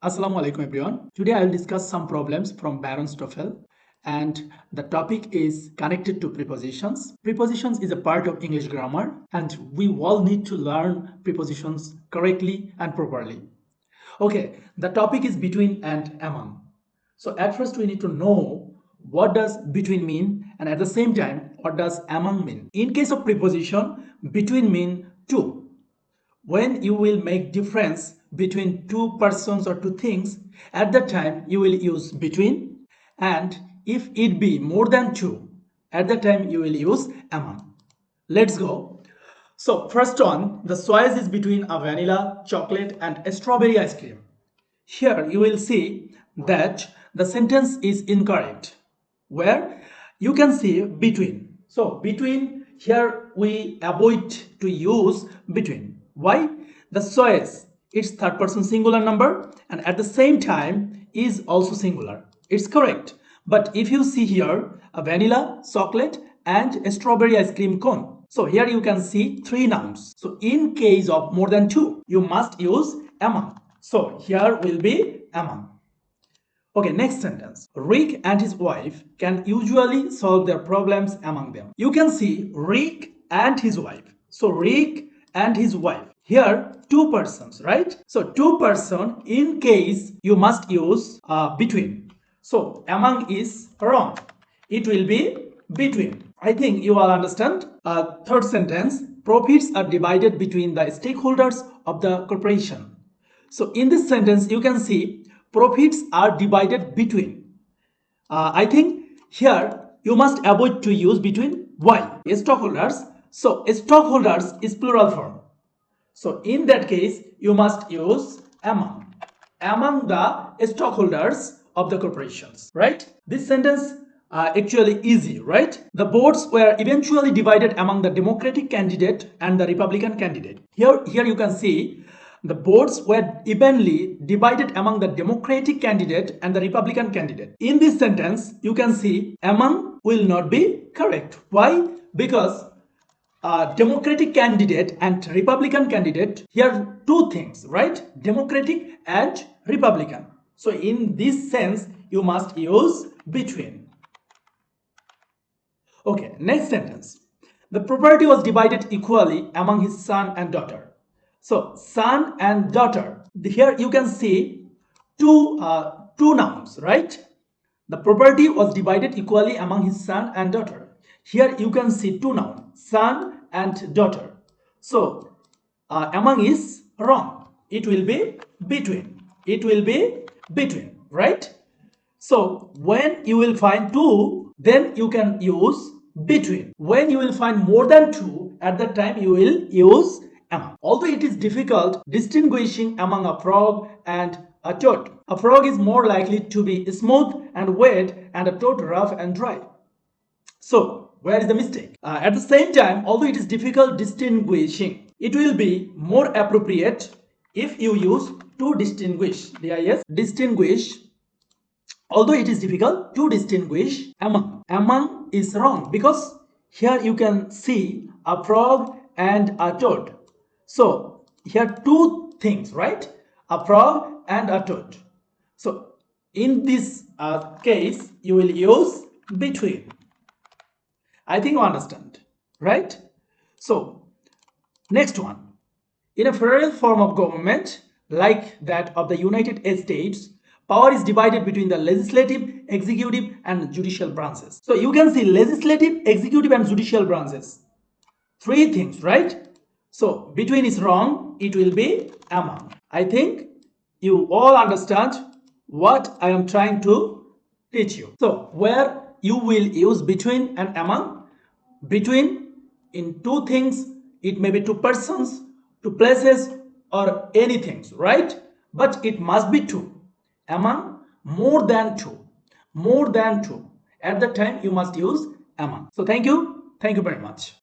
Assalamu alaikum everyone. Today I will discuss some problems from Barron's TOEFL and the topic is connected to prepositions. Prepositions is a part of English grammar and we all need to learn prepositions correctly and properly. Okay, the topic is between and among. So at first we need to know what does between mean and at the same time what does among mean. In case of preposition, between mean two. When you will make difference between two persons or two things, at that time you will use between, and if it be more than two, at that time you will use among. Let's go. So first one, the choice is between a vanilla, chocolate and a strawberry ice cream. Here you will see that the sentence is incorrect, where you can see between. So between, here we avoid to use between. Why? The choice, it's third person singular number and at the same time is also singular. It's correct. But if you see here a vanilla, chocolate and a strawberry ice cream cone. So here you can see three nouns. So in case of more than two, you must use among. So here will be among. Okay, next sentence. Rick and his wife can usually solve their problems among them. You can see Rick and his wife. So Rick and his wife. Here, two persons, right? So two person, in case you must use between. So among is wrong. It will be between. I think you all understand. Third sentence. Profits are divided between the stakeholders of the corporation. So in this sentence, you can see profits are divided between. I think here you must avoid to use between. Why? Stockholders. So stockholders is plural form. So in that case, you must use among the stockholders of the corporations, right? This sentence actually easy, right? The votes were eventually divided among the Democratic candidate and the Republican candidate. Here you can see the votes were evenly divided among the Democratic candidate and the Republican candidate. In this sentence, you can see among will not be correct. Why? Because Democratic candidate and Republican candidate, here two things, right? Democratic and Republican. So in this sense, you must use between. Okay, next sentence. The property was divided equally among his son and daughter. So son and daughter. Here you can see two nouns, right? The property was divided equally among his son and daughter. Here you can see two nouns, son and daughter. So among is wrong. It will be between. It will be between, right? So when you will find two, then you can use between. When you will find more than two, at that time you will use among. Although it is difficult distinguishing among a frog and a toad. A frog is more likely to be smooth and wet and a toad rough and dry. So where is the mistake? At the same time, although it is difficult distinguishing, it will be more appropriate if you use to distinguish. Yes, distinguish. Although it is difficult to distinguish among. Among is wrong because here you can see a frog and a toad. So here two things, right? A frog and a toad. So in this case, you will use between. I think you understand, right? So next one. In a federal form of government like that of the United States, power is divided between the legislative, executive and judicial branches. So you can see legislative, executive and judicial branches. Three things, right? So between is wrong. It will be among. I think you all understand what I am trying to teach you. So where you will use between and among. Between in two things, it may be two persons, two places or anything, right? But it must be two. Among more than two. More than two. At that time you must use among. So thank you very much.